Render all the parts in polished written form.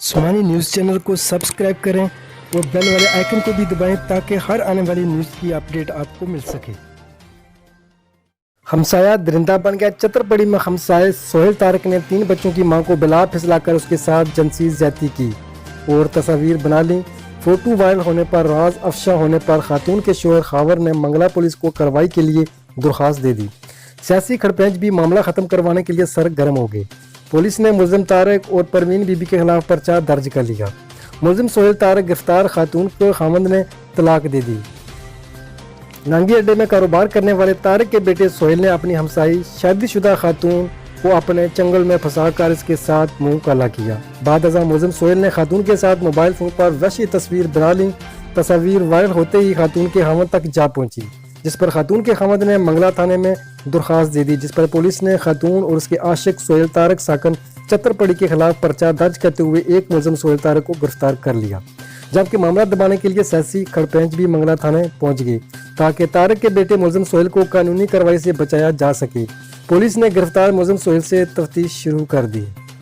Sumani news channel को subscribe करें और बेल वाले आइकन को भी दबाएं ताकि हर आने वाली न्यूज़ की अपडेट आपको मिल सके। हमसाया दरिंदा बन गया। चतरपड़ी में हमसाए सोहेल तारक ने 3 बच्चों की मां को बिला फिसलाकर उसके साथ जिनसी ज्यादती की और तस्वीर बना ली। फोटो वायरल होने पर राज अफशा होने पर खातून के शोहर खावर ने मंगला पुलिस को कार्रवाई के लिए दरख्वास्त दे दी। सियासी खड़पेंच भी मामला खत्म करवाने के लिए सरगर्म हो गए। पुलिस ने मुलजिम तारक और परवीन बीबी के खिलाफ पर्चा दर्ज कर लिया। मुलजिम सोहेल तारक गिरफ्तार, खातून को खामद ने तलाक दे दी। नांगी अड्डे में कारोबार करने वाले तारक के बेटे सोहेल ने अपनी हमसाई शादीशुदा खातून को अपने चंगल में फंसाकर इसके साथ मुंह काला किया। बाद अज़ा मुलजिम सोहेल ने खातून के साथ मोबाइल फोन पर वहशी तस्वीर बना ली। तस्वीर वायरल होते ही खातून के खामद तक जा पहुंची, जिस पर खातून के खामद ने मंगला थाने में दरख्वास्त दे दी, जिस पर पुलिस ने खातून और उसके आशिक सोहेल तारक साकन चतरपड़ी के खिलाफ पर्चा दर्ज करते हुए एक मुलजिम सोहेल तारक को गिरफ्तार कर लिया। जबकि मामला दबाने के लिए सियासी खड़पेंच भी मंगला थाने पहुंच गई ताकि तारक के बेटे मुलजिम सोहेल को कानूनी कार्रवाई से बचाया जा सके। पुलिस ने गिरफ्तार मुलजिम सोहेल से तफ्तीश शुरू कर दी।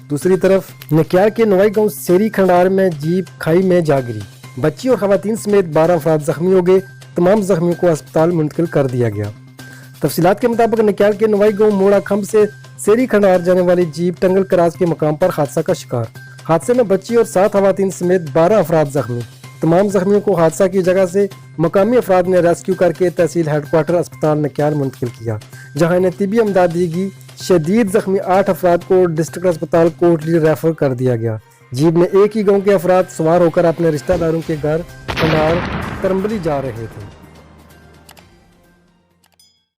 दूसरी तरफ नकियार के नवाई गांव सेरी खंडार में जीप खाई में जा गिरी। बच्ची और खवातीन समेत 12 अफराद जख्मी हो गए। तमाम जख्मियों को अस्पताल मुंतकिल कर दिया गया। तफसीलात के मुताबिक नकियार के नवाई गांव मोड़ा खम्ब से सेरी खंडार जाने वाली जीप टंगल कराज के मकाम पर हादसा का शिकार। हादसे में बच्ची और 7 खवातीन समेत 12 अफराद जख्मी। तमाम जख्मियों को हादसा की जगह से मकामी अफराद ने रेस्क्यू करके तहसील हेडक्वार्टर अस्पताल नकियार मुंतकिल किया, जहां इन्हें तिबी इमदाद दी गई। शदीद जख्मी 8 अफराद को डिस्ट्रिक्ट अस्पताल कोटली रेफर कर दिया गया। जीप में एक ही गाँव के अफराद सवार होकर अपने रिश्तेदारों के घर खंडार करम्बली जा रहे थे।